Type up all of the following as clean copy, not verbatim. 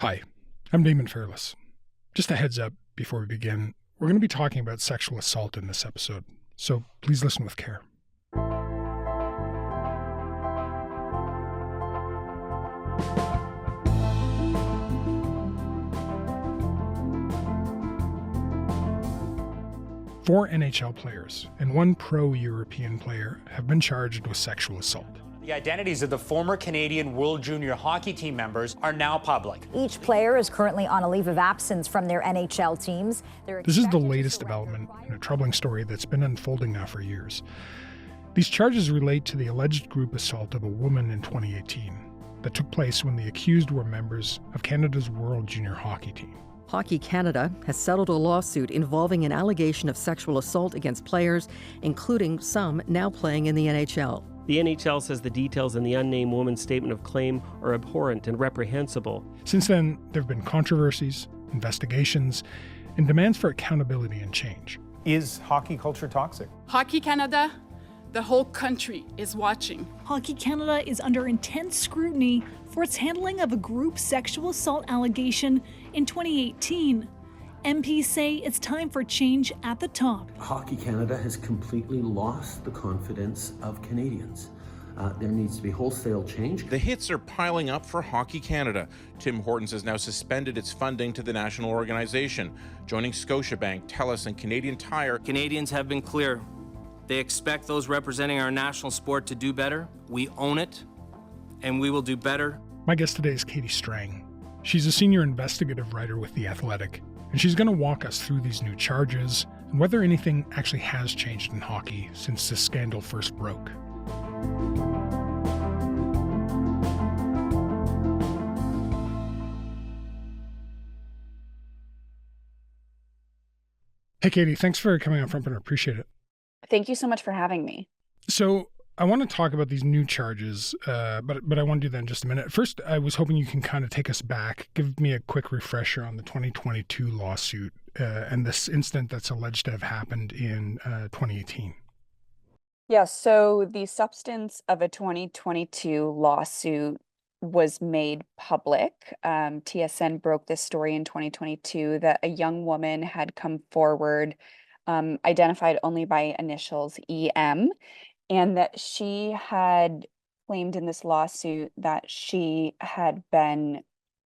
Hi, I'm Damon Fairless. Just a heads up before we begin, we're going to be talking about sexual assault in this episode, so please listen with care. Four NHL players and one pro-European player have been charged with sexual assault. The identities of the former Canadian World Junior Hockey Team members are now public. Each player is currently on a leave of absence from their NHL teams. This is the latest development in a troubling story that's been unfolding now for years. These charges relate to the alleged group assault of a woman in 2018 that took place when the accused were members of Canada's World Junior Hockey Team. Hockey Canada has settled a lawsuit involving an allegation of sexual assault against players, including some now playing in the NHL. The NHL says the details in the unnamed woman's statement of claim are abhorrent and reprehensible. Since then, there have been controversies, investigations, and demands for accountability and change. Is hockey culture toxic? Hockey Canada, the whole country is watching. Hockey Canada is under intense scrutiny for its handling of a group sexual assault allegation in 2018. MPs say it's time for change at the top. Hockey Canada has completely lost the confidence of Canadians. There needs to be wholesale change. The hits are piling up for Hockey Canada. Tim Hortons has now suspended its funding to the national organization, joining Scotiabank, TELUS, and Canadian Tire. Canadians have been clear. They expect those representing our national sport to do better. We own it, and we will do better. My guest today is Katie Strang. She's a senior investigative writer with The Athletic, and she's going to walk us through these new charges and whether anything actually has changed in hockey since this scandal first broke. Hey, Katie, thanks for coming on Front Burner. Appreciate it. Thank you so much for having me. So I want to talk about these new charges, but I want to do that in just a minute. First, I was hoping you can kind of take us back, give me a quick refresher on the 2022 lawsuit and this incident that's alleged to have happened in 2018. Yeah, so the substance of a 2022 lawsuit was made public. TSN broke this story in 2022 that a young woman had come forward, identified only by initials EM, and that she had claimed in this lawsuit that she had been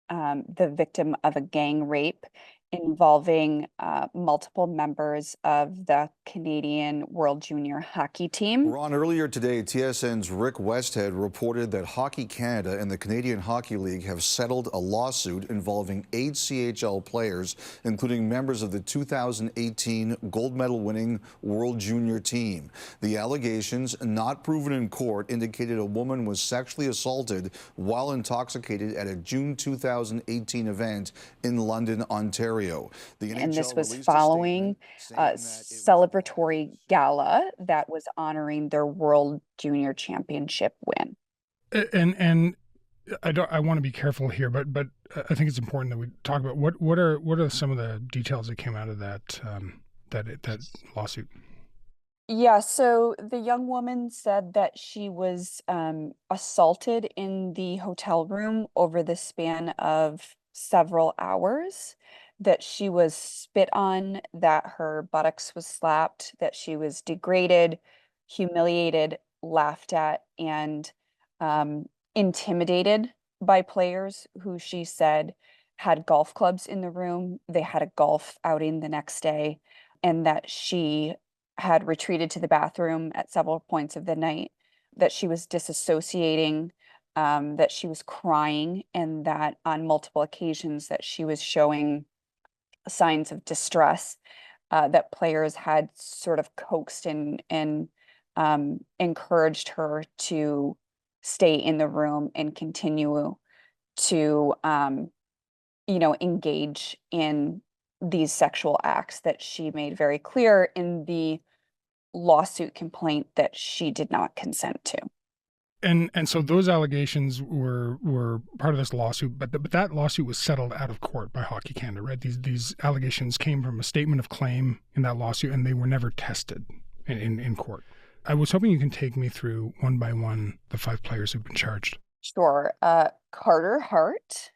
the victim of a gang rape involving multiple members of the Canadian World Junior Hockey Team. Ron, earlier today, TSN's Rick Westhead reported that Hockey Canada and the Canadian Hockey League have settled a lawsuit involving 8 CHL players, including members of the 2018 gold medal winning World Junior Team. The allegations, not proven in court, indicated a woman was sexually assaulted while intoxicated at a June 2018 event in London, Ontario. And this was following a celebratory gala that was honoring their World Junior Championship win. And I want to be careful here, but I think it's important that we talk about what are some of the details that came out of that lawsuit. Yeah, so the young woman said that she was assaulted in the hotel room over the span of several hours, that she was spit on, that her buttocks was slapped, that she was degraded, humiliated, laughed at, and intimidated by players who she said had golf clubs in the room. They had a golf outing the next day, and that she had retreated to the bathroom at several points of the night, that she was disassociating, that she was crying, and that on multiple occasions that she was showing signs of distress, that players had sort of coaxed and encouraged her to stay in the room and continue to engage in these sexual acts that she made very clear in the lawsuit complaint that she did not consent to. And so those allegations were part of this lawsuit, but that lawsuit was settled out of court by Hockey Canada, right? These allegations came from a statement of claim in that lawsuit, and they were never tested in court. I was hoping you can take me through one by one the 5 players who've been charged. Sure. Carter Hart,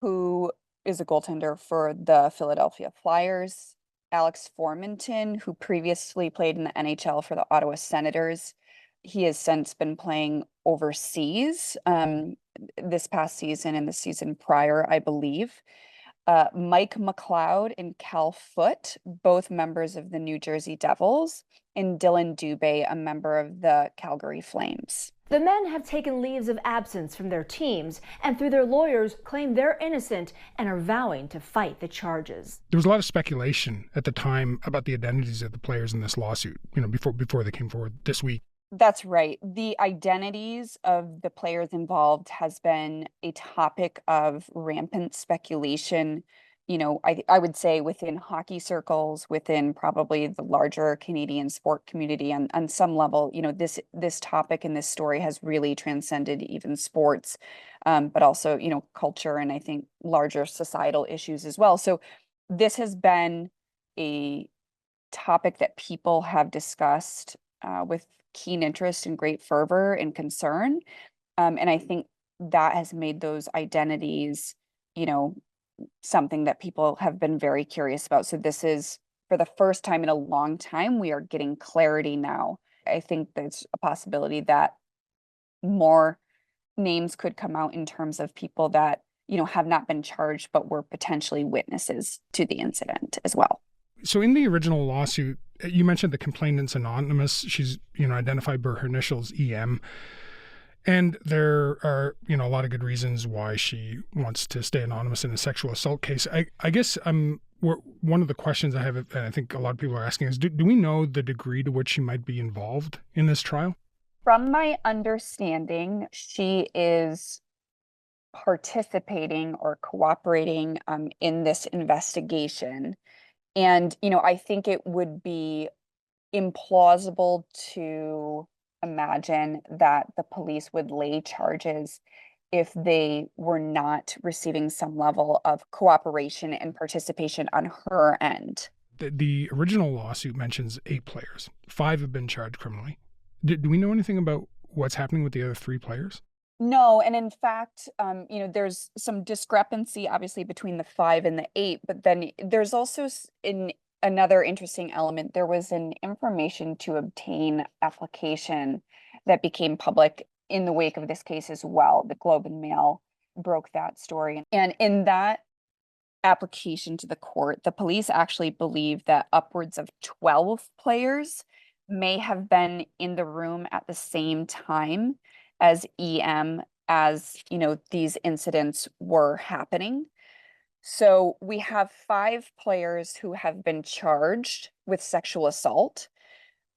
who is a goaltender for the Philadelphia Flyers, Alex Formenton, who previously played in the NHL for the Ottawa Senators. He has since been playing overseas this past season and the season prior, I believe. Mike McLeod and Cal Foote, both members of the New Jersey Devils, and Dylan Dubé, a member of the Calgary Flames. The men have taken leaves of absence from their teams and through their lawyers claim they're innocent and are vowing to fight the charges. There was a lot of speculation at the time about the identities of the players in this lawsuit, before they came forward this week. That's right. The identities of the players involved has been a topic of rampant speculation. I would say within hockey circles, within probably the larger Canadian sport community on some level, this topic and this story has really transcended even sports, but also, culture and I think larger societal issues as well. So this has been a topic that people have discussed with keen interest and great fervor and concern. And I think that has made those identities, something that people have been very curious about. So this is, for the first time in a long time, we are getting clarity now. I think there's a possibility that more names could come out in terms of people that, have not been charged, but were potentially witnesses to the incident as well. So in the original lawsuit, you mentioned the complainant's anonymous. She's, identified by her initials EM. And there are, a lot of good reasons why she wants to stay anonymous in a sexual assault case. I guess one of the questions I have, and I think a lot of people are asking, is do we know the degree to which she might be involved in this trial? From my understanding, she is participating or cooperating in this investigation. And, I think it would be implausible to imagine that the police would lay charges if they were not receiving some level of cooperation and participation on her end. The original lawsuit mentions 8 players. 5 have been charged criminally. Do we know anything about what's happening with the other 3 players? No, and in fact, there's some discrepancy, obviously, between the 5 and the 8, but then there's also another interesting element. There was an information to obtain application that became public in the wake of this case as well. The Globe and Mail broke that story. And in that application to the court, the police actually believe that upwards of 12 players may have been in the room at the same time as EM, as these incidents were happening. So we have 5 players who have been charged with sexual assault.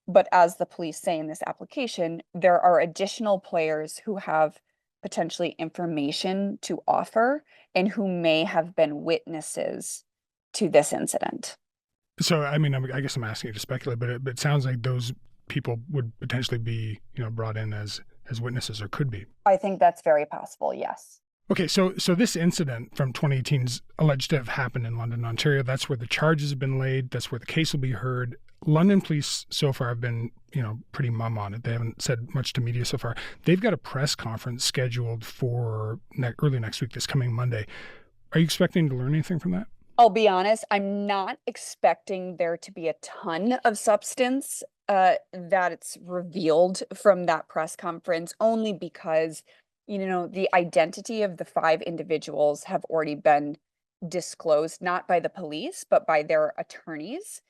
But as the police say in this application, there are additional players who have potentially information to offer and who may have been witnesses to this incident. So, I guess I'm asking you to speculate, but it sounds like those people would potentially be, brought in as witnesses, or could be. I think that's very possible, yes. Okay, so this incident from 2018 is alleged to have happened in London, Ontario. That's where the charges have been laid. That's where the case will be heard. London police so far have been, pretty mum on it. They haven't said much to media so far. They've got a press conference scheduled for early next week, this coming Monday. Are you expecting to learn anything from that? I'll be honest, I'm not expecting there to be a ton of substance that it's revealed from that press conference, only because, the identity of the 5 individuals have already been disclosed, not by the police, but by their attorneys.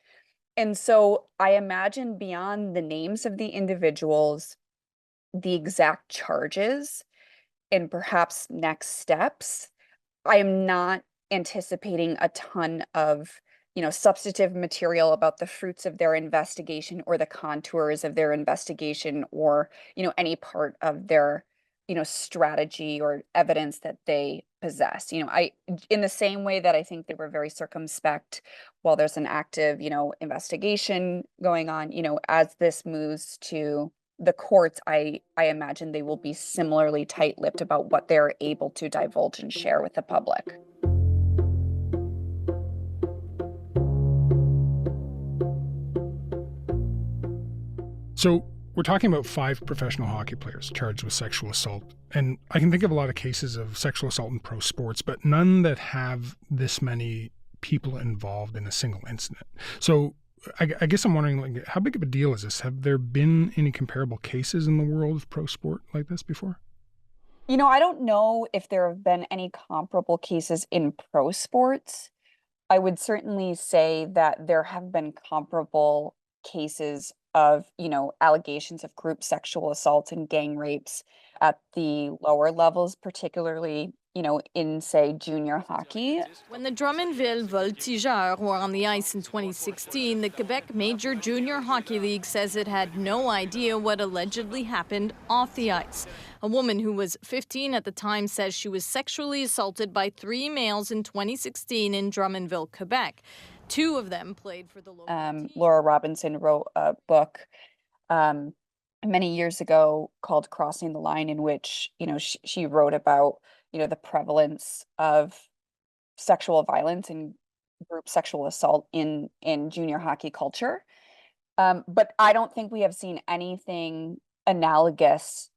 And so I imagine beyond the names of the individuals, the exact charges, and perhaps next steps, I am not anticipating a ton of, substantive material about the fruits of their investigation or the contours of their investigation or, any part of their, strategy or evidence that they possess. In the same way that I think they were very circumspect while there's an active, investigation going on, as this moves to the courts, I imagine they will be similarly tight-lipped about what they're able to divulge and share with the public. So we're talking about 5 professional hockey players charged with sexual assault and I can think of a lot of cases of sexual assault in pro sports, but none that have this many people involved in a single incident. So I guess I'm wondering, like, how big of a deal is this? Have there been any comparable cases in the world of pro sport like this before? I don't know if there have been any comparable cases in pro sports. I would certainly say that there have been comparable cases of, allegations of group sexual assaults and gang rapes at the lower levels, particularly, in, say, junior hockey. When the Drummondville Voltigeurs were on the ice in 2016, the Quebec Major Junior Hockey League says it had no idea what allegedly happened off the ice. A woman who was 15 at the time says she was sexually assaulted by 3 males in 2016 in Drummondville, Quebec. 2 of them played for the local team. Laura Robinson wrote a book many years ago called Crossing the Line, in which, she wrote about, the prevalence of sexual violence and group sexual assault in junior hockey culture. But I don't think we have seen anything analogous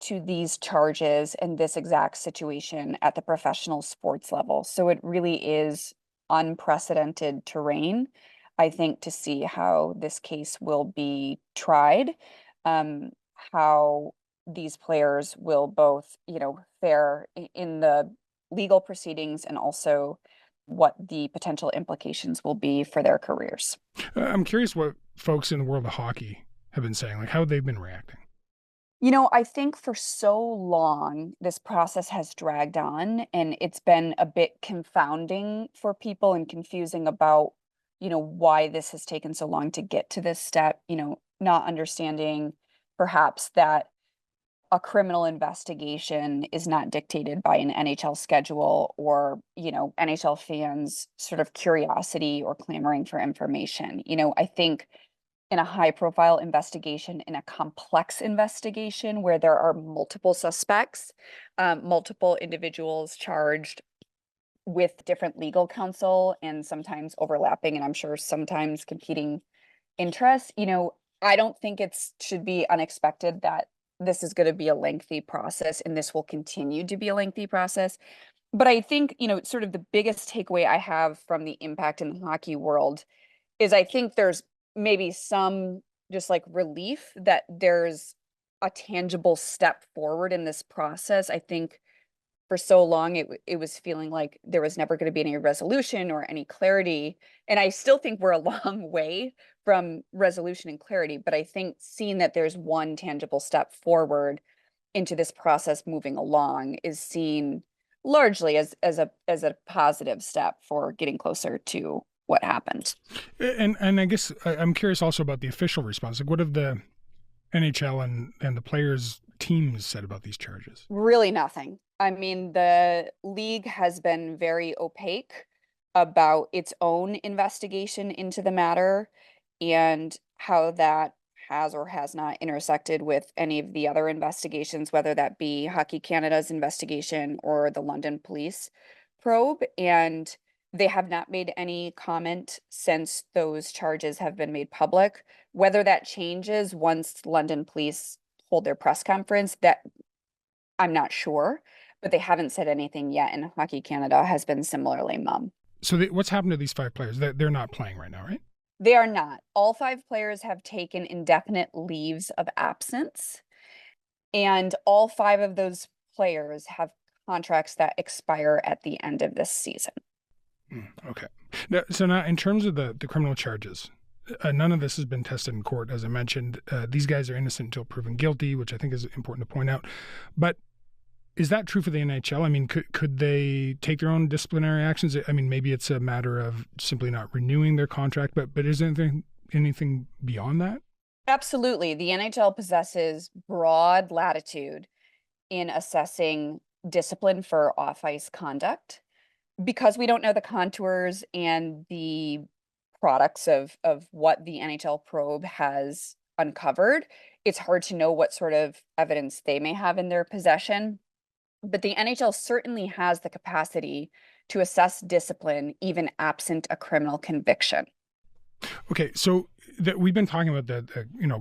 to these charges and this exact situation at the professional sports level. So it really is unprecedented terrain, I think, to see how this case will be tried, how these players will both, fare in the legal proceedings, and also what the potential implications will be for their careers. I'm curious what folks in the world of hockey have been saying, like how they've been reacting. I think for so long, this process has dragged on, and it's been a bit confounding for people and confusing about, why this has taken so long to get to this step, not understanding perhaps that a criminal investigation is not dictated by an NHL schedule or, NHL fans' sort of curiosity or clamoring for information. I think in a high-profile investigation, in a complex investigation where there are multiple suspects, multiple individuals charged with different legal counsel and sometimes overlapping, and I'm sure sometimes competing interests, I don't think it should be unexpected that this is going to be a lengthy process, and this will continue to be a lengthy process. But I think, sort of the biggest takeaway I have from the impact in the hockey world is I think there's maybe some just like relief that there's a tangible step forward in this process. I think for so long it was feeling like there was never going to be any resolution or any clarity. And I still think we're a long way from resolution and clarity, but I think seeing that there's one tangible step forward into this process moving along is seen largely as a positive step for getting closer to what happened. And I guess I'm curious also about the official response. Like, what have the NHL and the players' teams said about these charges? Really nothing. I mean, the league has been very opaque about its own investigation into the matter and how that has or has not intersected with any of the other investigations, whether that be Hockey Canada's investigation or the London police probe. And they have not made any comment since those charges have been made public. Whether that changes once London police hold their press conference, that I'm not sure, but they haven't said anything yet, and Hockey Canada has been similarly mum. So what's happened to these 5 players? They're not playing right now, right? They are not. All 5 players have taken indefinite leaves of absence, and all 5 of those players have contracts that expire at the end of this season. Okay. So now, in terms of the criminal charges, none of this has been tested in court, as I mentioned. These guys are innocent until proven guilty, which I think is important to point out. But is that true for the NHL? I mean, could they take their own disciplinary actions? I mean, maybe it's a matter of simply not renewing their contract, but is there anything beyond that? Absolutely. The NHL possesses broad latitude in assessing discipline for off-ice conduct. Because we don't know the contours and the products of what the NHL probe has uncovered, it's hard to know what sort of evidence they may have in their possession. But the NHL certainly has the capacity to assess discipline even absent a criminal conviction. Okay, so that we've been talking about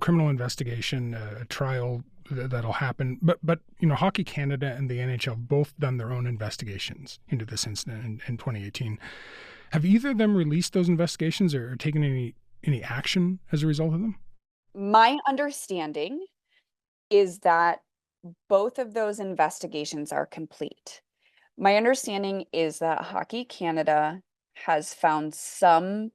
criminal investigation, a trial that'll happen. But Hockey Canada and the NHL both done their own investigations into this incident in 2018. Have either of them released those investigations or taken any action as a result of them? My understanding is that both of those investigations are complete. My understanding is that Hockey Canada has found some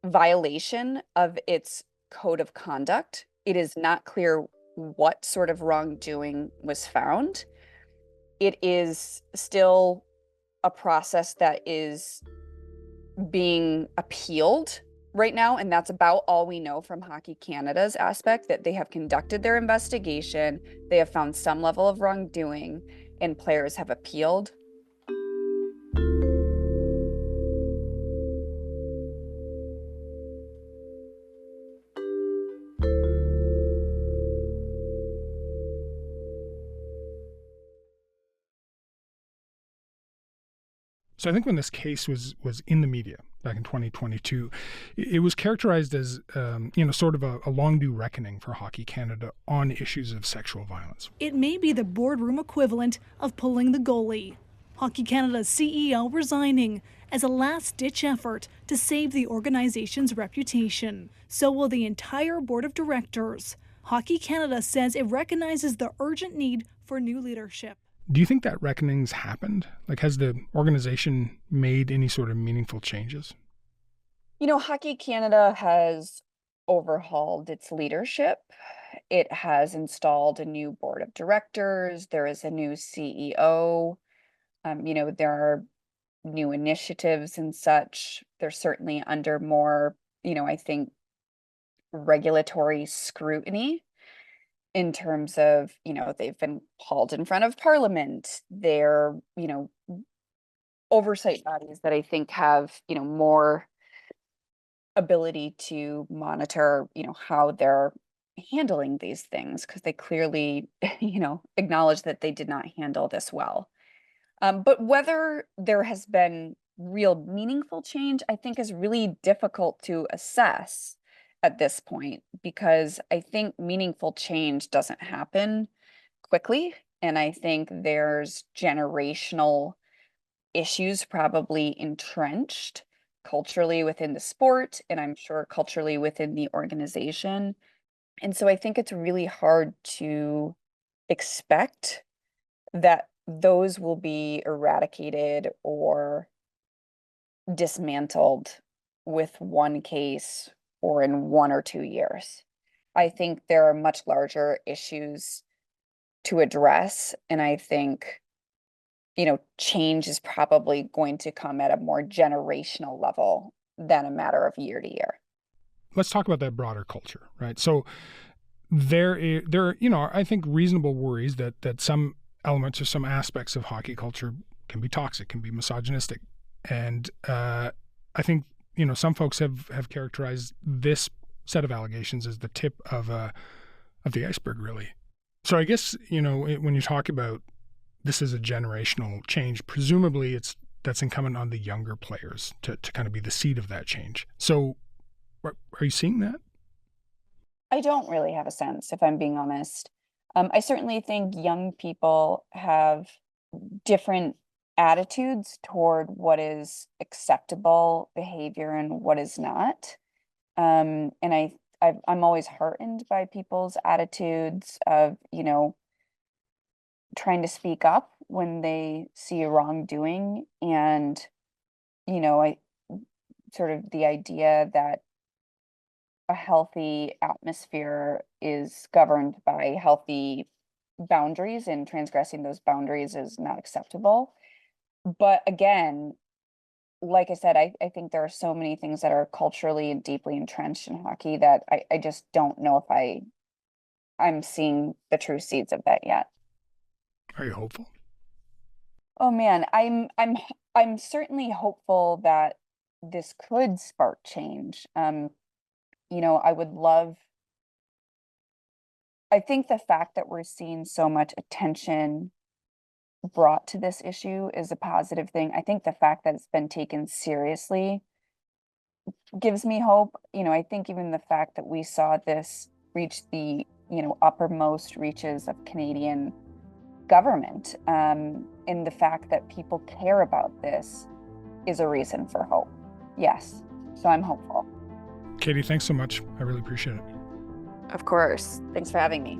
violation of its code of conduct. It is not clear what sort of wrongdoing was found. It is still a process that is being appealed right now, and that's about all we know from Hockey Canada's aspect, that they have conducted their investigation, they have found some level of wrongdoing, and players have appealed. So I think when this case was in the media back in 2022, it was characterized as sort of a long due reckoning for Hockey Canada on issues of sexual violence. It may be the boardroom equivalent of pulling the goalie. Hockey Canada's CEO resigning as a last-ditch effort to save the organization's reputation. So will the entire board of directors. Hockey Canada says it recognizes the urgent need for new leadership. Do you think that reckoning's happened? Like, has the organization made any sort of meaningful changes? Hockey Canada has overhauled its leadership. It has installed a new board of directors. There is a new CEO. There are new initiatives and such. They're certainly under more, I think, regulatory scrutiny. In terms of, they've been hauled in front of Parliament. They're, oversight bodies that I think have, more ability to monitor, how they're handling these things, because they clearly, acknowledge that they did not handle this well. But whether there has been real meaningful change, I think is really difficult to assess at this point, because I think meaningful change doesn't happen quickly. And I think there's generational issues probably entrenched culturally within the sport, and I'm sure culturally within the organization. And so I think it's really hard to expect that those will be eradicated or dismantled with one case or in 1 or 2 years. I think there are much larger issues to address, and I think, change is probably going to come at a more generational level than a matter of year to year. Let's talk about that broader culture, right? So there are, I think, reasonable worries that some elements or some aspects of hockey culture can be toxic, can be misogynistic. And I think, some folks have characterized this set of allegations as the tip of the iceberg, really. So I guess, when you talk about this as a generational change, presumably that's incumbent on the younger players to kind of be the seed of that change. So are you seeing that? I don't really have a sense, if I'm being honest. I certainly think young people have different attitudes toward what is acceptable behavior and what is not. And I'm always heartened by people's attitudes of, trying to speak up when they see a wrongdoing. And, I sort of the idea that a healthy atmosphere is governed by healthy boundaries, and transgressing those boundaries is not acceptable. But again, like I said, I think there are so many things that are culturally and deeply entrenched in hockey that I just don't know if I'm seeing the true seeds of that yet. Are you hopeful? Oh man, I'm certainly hopeful that this could spark change. I think the fact that we're seeing so much attention brought to this issue is a positive thing. I think the fact that it's been taken seriously gives me hope. I think even the fact that we saw this reach the, uppermost reaches of Canadian government, and the fact that people care about this is a reason for hope. Yes. So I'm hopeful. Katie, thanks so much. I really appreciate it. Of course. Thanks for having me.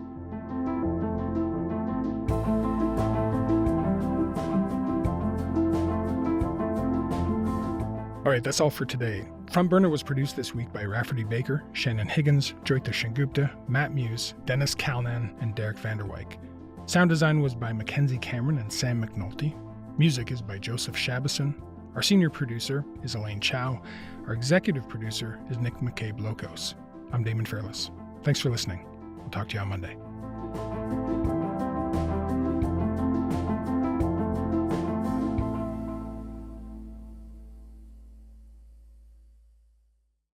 All right, that's all for today. Front Burner was produced this week by Rafferty Baker, Shannon Higgins, Joyita Shengupta, Matt Muse, Dennis Calnan, and Derek Vanderwyk. Sound design was by Mackenzie Cameron and Sam McNulty. Music is by Joseph Shabison. Our senior producer is Elaine Chow. Our executive producer is Nick McCabe-Locos. I'm Damon Fairless. Thanks for listening. We'll talk to you on Monday.